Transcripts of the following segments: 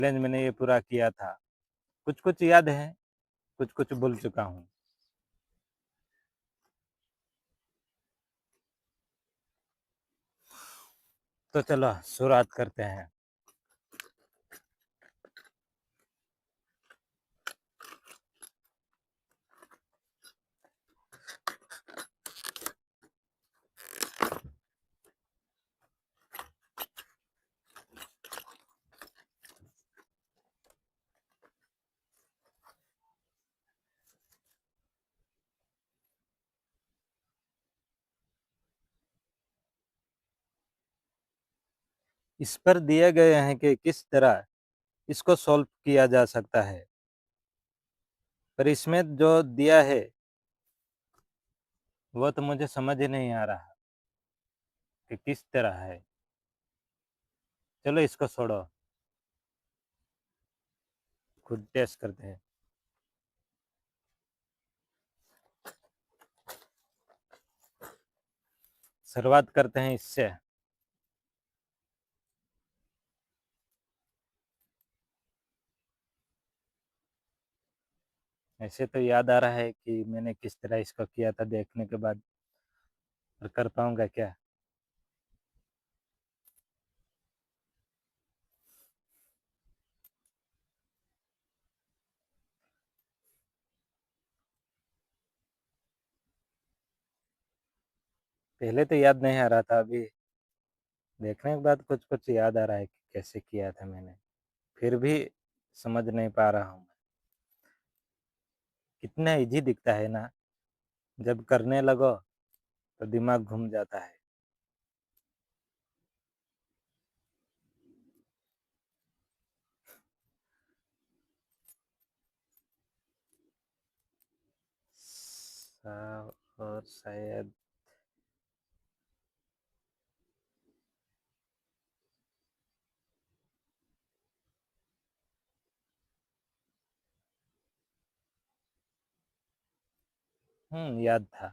Challenge मैंने ये पूरा किया था। कुछ-कुछ याद है, कुछ-कुछ भूल चुका हूँ। तो चलो शुरुआत करते हैं। इस पर दिए गए हैं कि किस तरह इसको सॉल्व किया जा सकता है। पर इसमें जो दिया है, वो तो मुझे समझ ही नहीं आ रहा कि किस तरह है। चलो इसको छोड़ो, खुद टेस्ट करते हैं। शुरुआत करते हैं इससे। ऐसे तो याद आ रहा है कि मैंने किस तरह इसको किया था देखने के बाद, पर कर पाऊँगा क्या? पहले तो याद नहीं आ रहा था, अभी देखने के बाद कुछ-कुछ याद आ रहा है कि कैसे किया था मैंने। फिर भी समझ नहीं पा रहा हूँ। कितना ईज़ी दिखता है ना, जब करने लगो तो दिमाग घूम जाता है। सा और शायद याद था।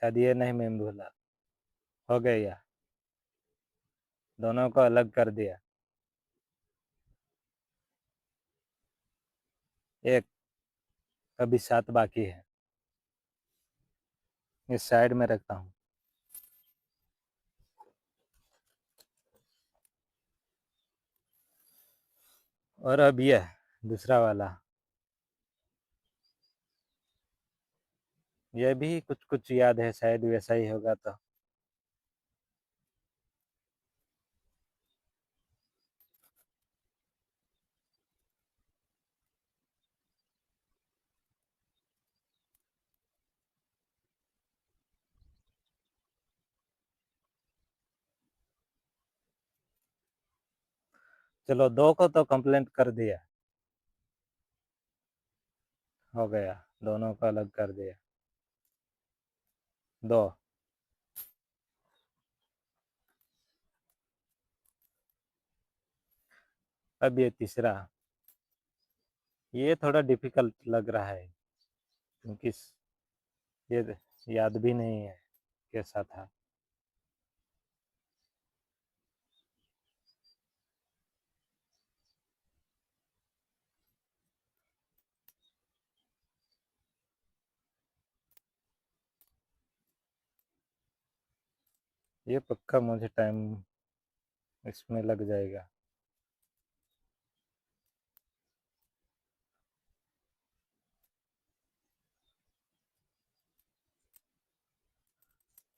शायद ये नहीं मैं भूला। हो गया, दोनों को अलग कर दिया। एक, अभी 7 बाकी है। इस साइड में रखता हूँ। और अब ये दूसरा वाला, ये भी कुछ-कुछ याद है, शायद वैसा ही होगा तो। चलो 2 को तो कंप्लीट कर दिया। हो गया, दोनों को अलग कर दिया। 2। अब ये तीसरा, ये थोड़ा डिफिकल्ट लग रहा है क्योंकि ये याद भी नहीं है कैसा था। ये पक्का मुझे टाइम इसमें लग जाएगा।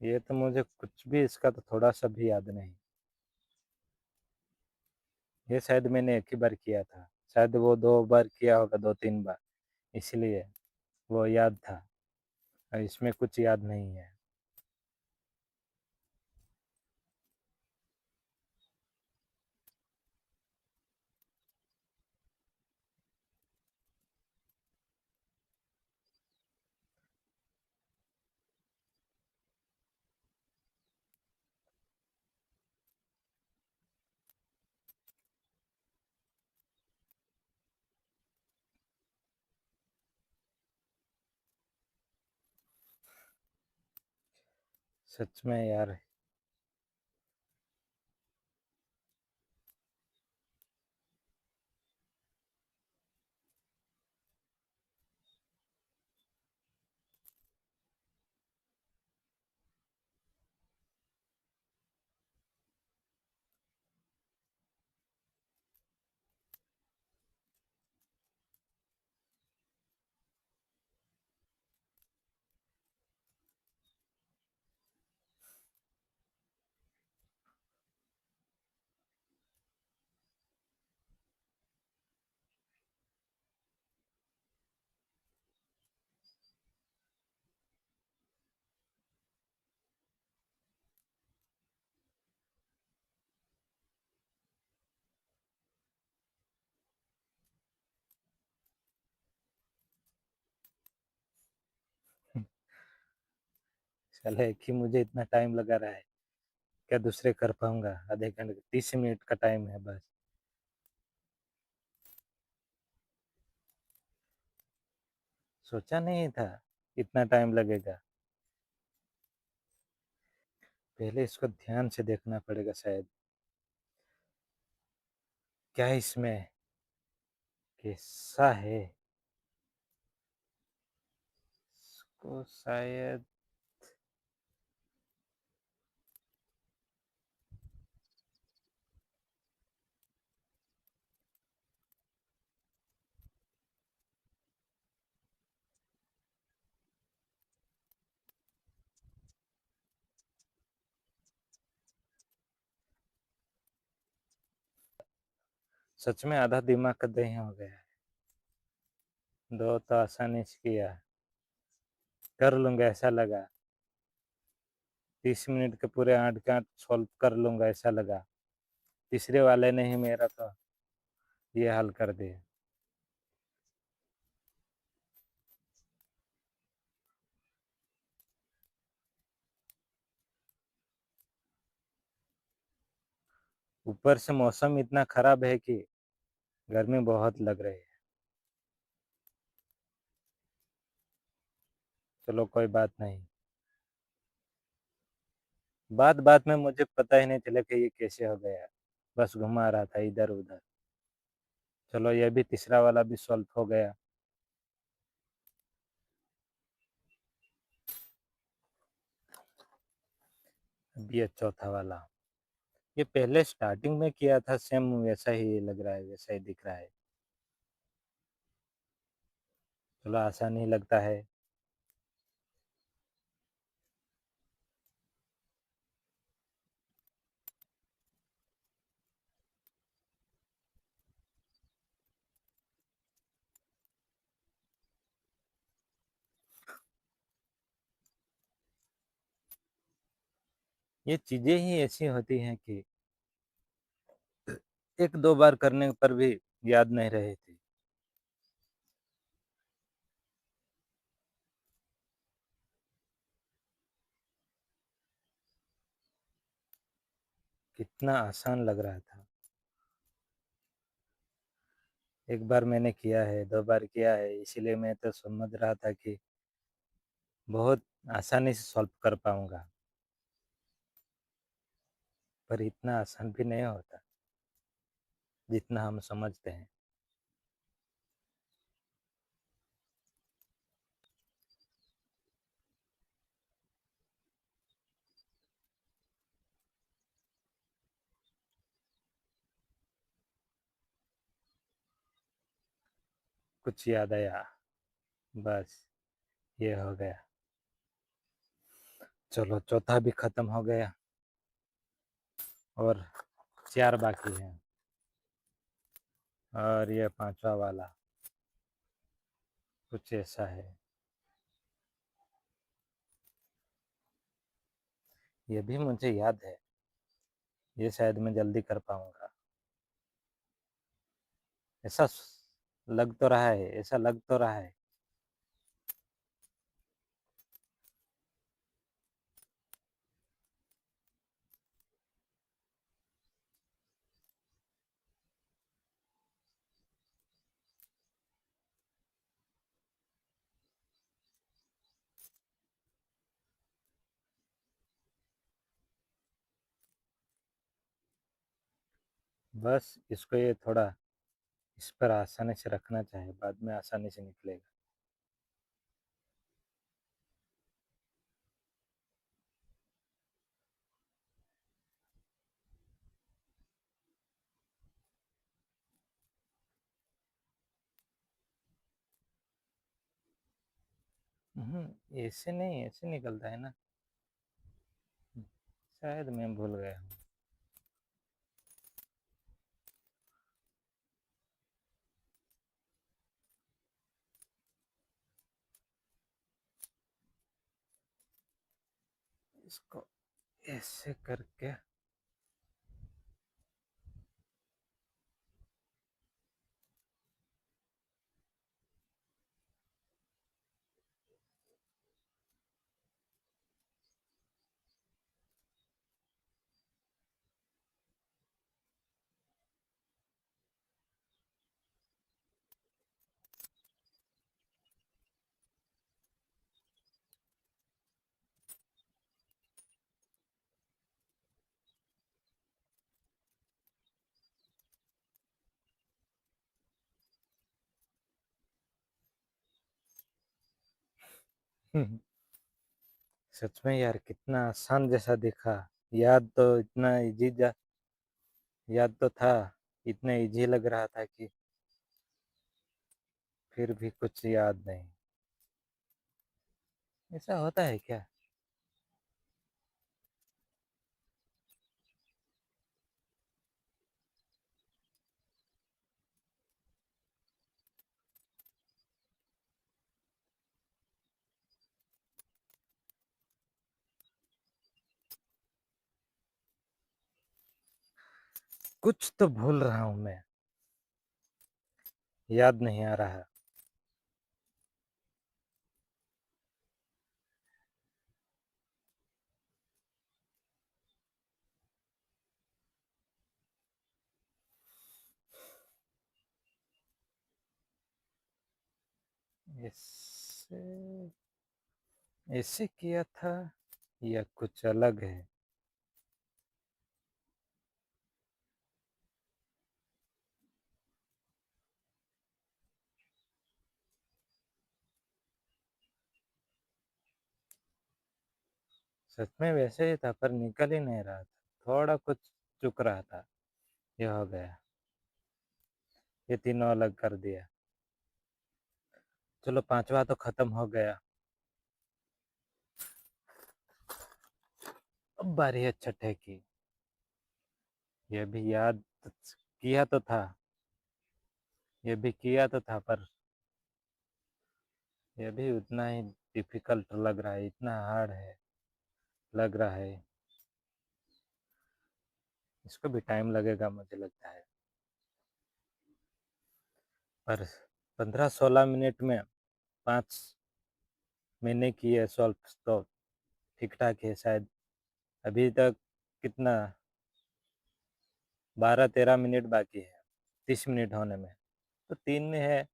ये तो मुझे कुछ भी इसका तो थोड़ा सा भी याद नहीं। ये शायद मैंने एक ही बार किया था, शायद वो 2 बार किया होगा, 2-3 बार, इसलिए वो याद था और इसमें कुछ याद नहीं है। सच में यार। चले कि मुझे इतना टाइम लगा रहा है, क्या दूसरे कर पाऊंगा? आधे घंटे 30 मिनट का टाइम है बस। सोचा नहीं था इतना टाइम लगेगा। पहले इसको ध्यान से देखना पड़ेगा शायद, क्या इसमें कैसा है। इसको शायद सच में आधा दिमाग का दही हो गया है। दो तो आसानी से किया, कर लूंगा ऐसा लगा। 30 मिनट के पूरे 8 के 8 सॉल्व कर लूंगा ऐसा लगा। तीसरे वाले ने ही मेरा तो ये हल कर दिया। ऊपर से मौसम इतना खराब है कि गर्मी बहुत लग रही है। चलो कोई बात नहीं। बात बात में मुझे पता ही नहीं चला कि ये कैसे हो गया। बस घुमा रहा था इधर उधर। चलो ये भी तीसरा वाला भी सॉल्व हो गया। अब ये चौथा वाला। ये पहले स्टार्टिंग में किया था सेम वैसा ही लग रहा है, वैसा ही दिख रहा है। चलो आसान ही लगता है। ये चीजें ही ऐसी होती हैं कि एक दो बार करने पर भी याद नहीं रही थी। कितना आसान लग रहा था। एक बार मैंने किया है, दो बार किया है, इसीलिए मैं तो समझ रहा था कि बहुत आसानी से सॉल्व कर पाऊंगा। पर इतना आसान भी नहीं होता जितना हम समझते हैं। कुछ याद आया, बस ये हो गया। चलो चौथा भी खत्म हो गया और चार बाकी हैं। और ये पांचवा वाला कुछ ऐसा है। ये भी मुझे याद है। ये शायद मैं जल्दी कर पाऊंगा। ऐसा लग तो रहा है, ऐसा लग तो रहा है। बस इसको ये थोड़ा इस पर आसानी से रखना चाहिए, बाद में आसानी से निकलेगा। ऐसे नहीं, ऐसे निकलता है ना। शायद मैं भूल गया हूँ। इसको ऐसे करके सच में यार कितना आसान जैसा दिखा। याद तो इतना इजी याद तो था, इतना इजी लग रहा था कि फिर भी कुछ याद नहीं। ऐसा होता है क्या? कुछ तो भूल रहा हूं मैं, याद नहीं आ रहा। ऐसे ऐसे किया था या कुछ अलग है? सच में वैसे ही था पर निकल ही नहीं रहा था, थोड़ा कुछ चुक रहा था। ये हो गया, ये तीनों अलग कर दिया। चलो पांचवा तो खत्म हो गया। अब बारी है छठे की। ये भी याद किया तो था, ये भी किया तो था पर ये भी उतना ही डिफिकल्ट लग रहा है, इतना हार्ड है लग रहा है। इसको भी टाइम लगेगा मुझे लगता है, पर 15-16 मिनट में 5 महीने की है सॉल्व तो ठीक ठाक है शायद। अभी तक कितना, 12-13 मिनट बाकी है 30 मिनट होने में, तो 3 है,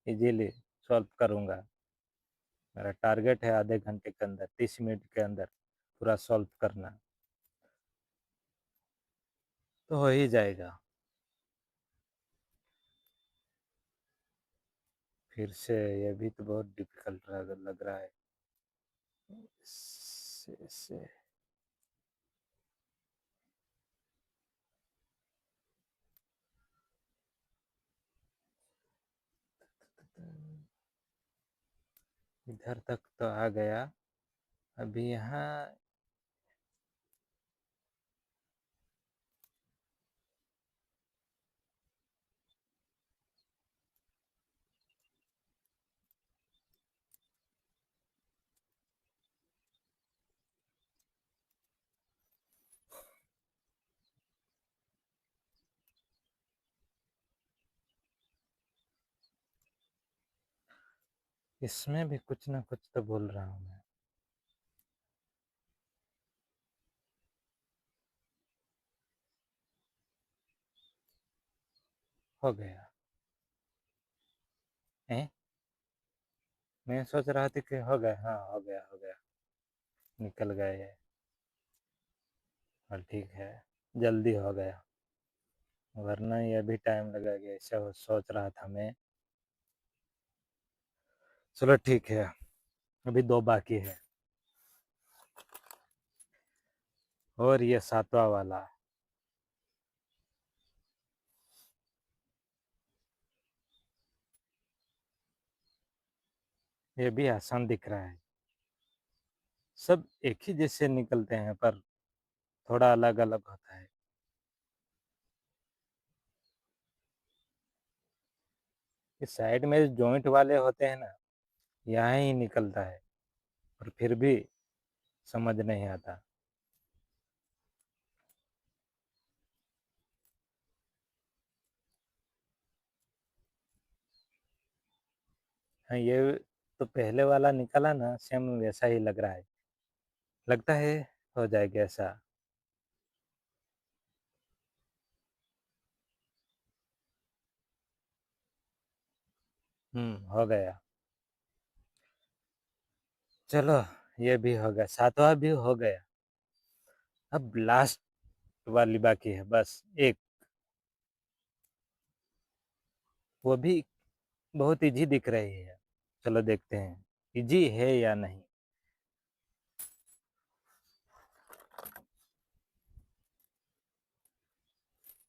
इजीली सॉल्व करूँगा। मेरा टारगेट है आधे घंटे के अंदर, 30 मिनट के अंदर पूरा सॉल्व करना, तो हो ही जाएगा। फिर से ये भी तो बहुत डिफिकल्ट लग रहा है। से इधर तक तो आ गया, अभी यहाँ इसमें भी कुछ ना कुछ तो बोल रहा हूँ मैं। हो गया है, मैं सोच रहा था कि हो गया, हाँ हो गया हो गया, निकल गए। और ठीक है, जल्दी हो गया, वरना ये भी टाइम लगेगा ऐसा सोच रहा था मैं। चलो ठीक है, अभी 2 बाकी है, और ये 7वां वाला। ये भी आसान दिख रहा है, सब एक ही जैसे निकलते हैं पर थोड़ा अलग अलग होता है। इस साइड में जॉइंट वाले होते हैं ना, यहाँ ही निकलता है, और फिर भी समझ नहीं आता। हाँ, ये तो पहले वाला निकला ना, सेम वैसा ही लग रहा है, लगता है हो जाएगा ऐसा। हो गया। चलो, ये भी हो गया, 7वां भी हो गया। अब लास्ट वाली बाकी है, बस एक, वो भी बहुत इजी दिख रही है। चलो देखते हैं। इजी है या नहीं।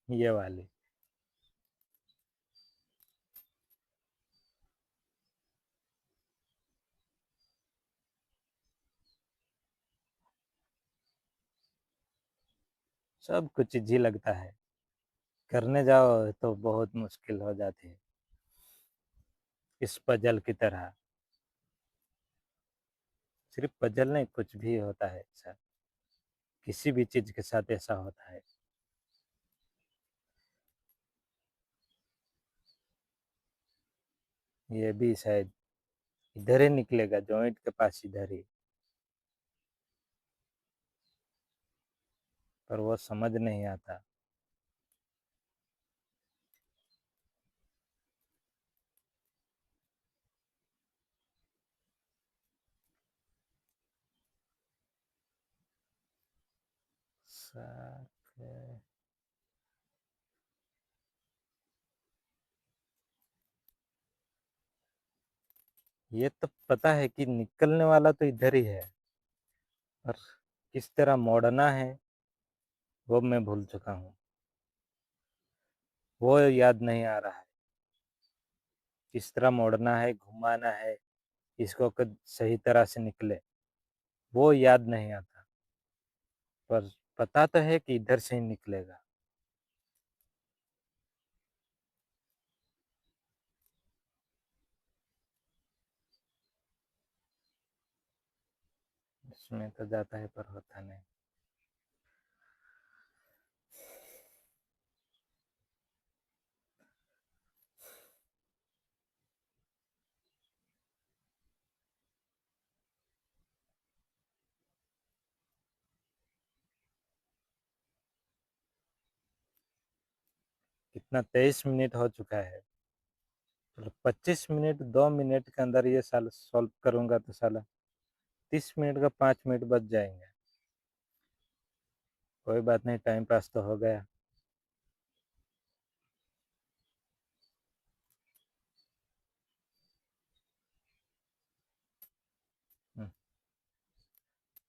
ये वाली। सब कुछ इजी लगता है, करने जाओ तो बहुत मुश्किल हो जाती है, इस पजल की तरह। सिर्फ पजल नहीं, कुछ भी होता है ऐसा, किसी भी चीज के साथ ऐसा होता है। ये भी शायद इधर ही निकलेगा, जॉइंट के पास इधर ही, पर वो समझ नहीं आता। साथ- ये तो पता है कि निकलने वाला तो इधर ही है, पर किस तरह मोड़ना है वो मैं भूल चुका हूँ, वो याद नहीं आ रहा है। किस तरह मोड़ना है, घुमाना है इसको कि सही तरह से निकले, वो याद नहीं आता, पर पता तो है कि इधर से ही निकलेगा। इसमें तो जाता है पर होता नहीं। कितना 23 मिनट हो चुका है। चलो 25 मिनट, 2 मिनट के अंदर ये साल सॉल्व करूंगा तो साला 30 मिनट का 5 मिनट बच जाएंगे। कोई बात नहीं, टाइम पास तो हो गया। हम्म,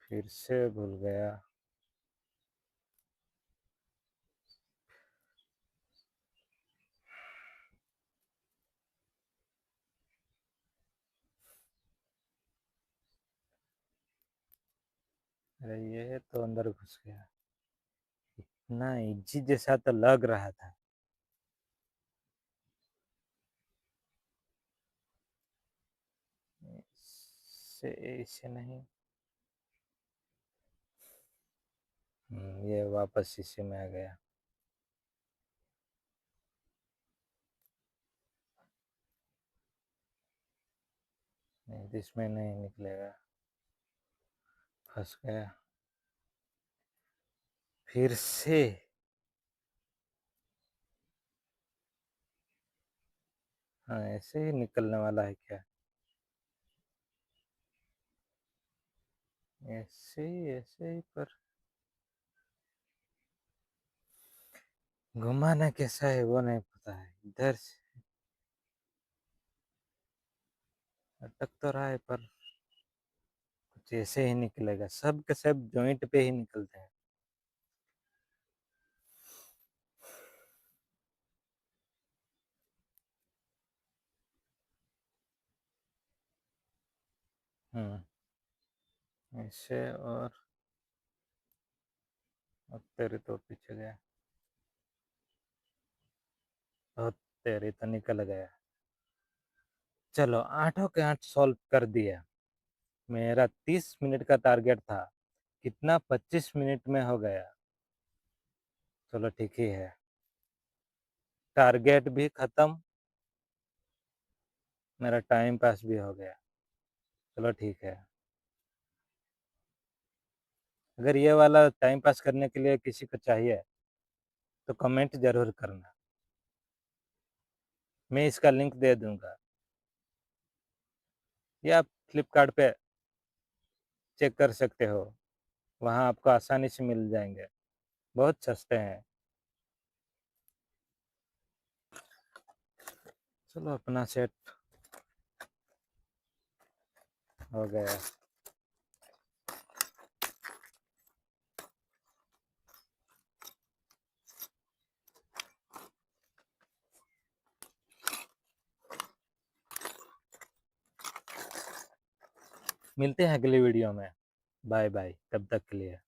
फिर से भूल गया। अरे ये तो अंदर घुस गया, इतना इजी जैसा तो लग रहा था। इससे इसे नहीं। ये वापस इसी में आ गया। नहीं, इसमें नहीं निकलेगा, फंस गया फिर से। हाँ, ऐसे ही निकलने वाला है क्या? ऐसे ही पर घुमाना कैसा है वो नहीं पता है, इधर से अटक तो रहा है पर कुछ ऐसे ही निकलेगा, सब के सब जॉइंट पे ही निकलते हैं। ऐसे और अब तेरे तो पीछे गया, बहुत तेरे तो निकल गया। चलो 8 के 8 सॉल्व कर दिया। मेरा 30 मिनट का टारगेट था, कितना 25 मिनट में हो गया। चलो ठीक ही है, टारगेट भी खत्म, मेरा टाइम पास भी हो गया। चलो ठीक है। अगर ये वाला टाइम पास करने के लिए किसी को चाहिए तो कमेंट जरूर करना, मैं इसका लिंक दे दूंगा, या आप फ्लिपकार्ट पे चेक कर सकते हो, वहाँ आपको आसानी से मिल जाएंगे, बहुत सस्ते हैं। चलो अपना सेट हो गया। मिलते हैं अगले वीडियो में। बाय बाय, तब तक के लिए।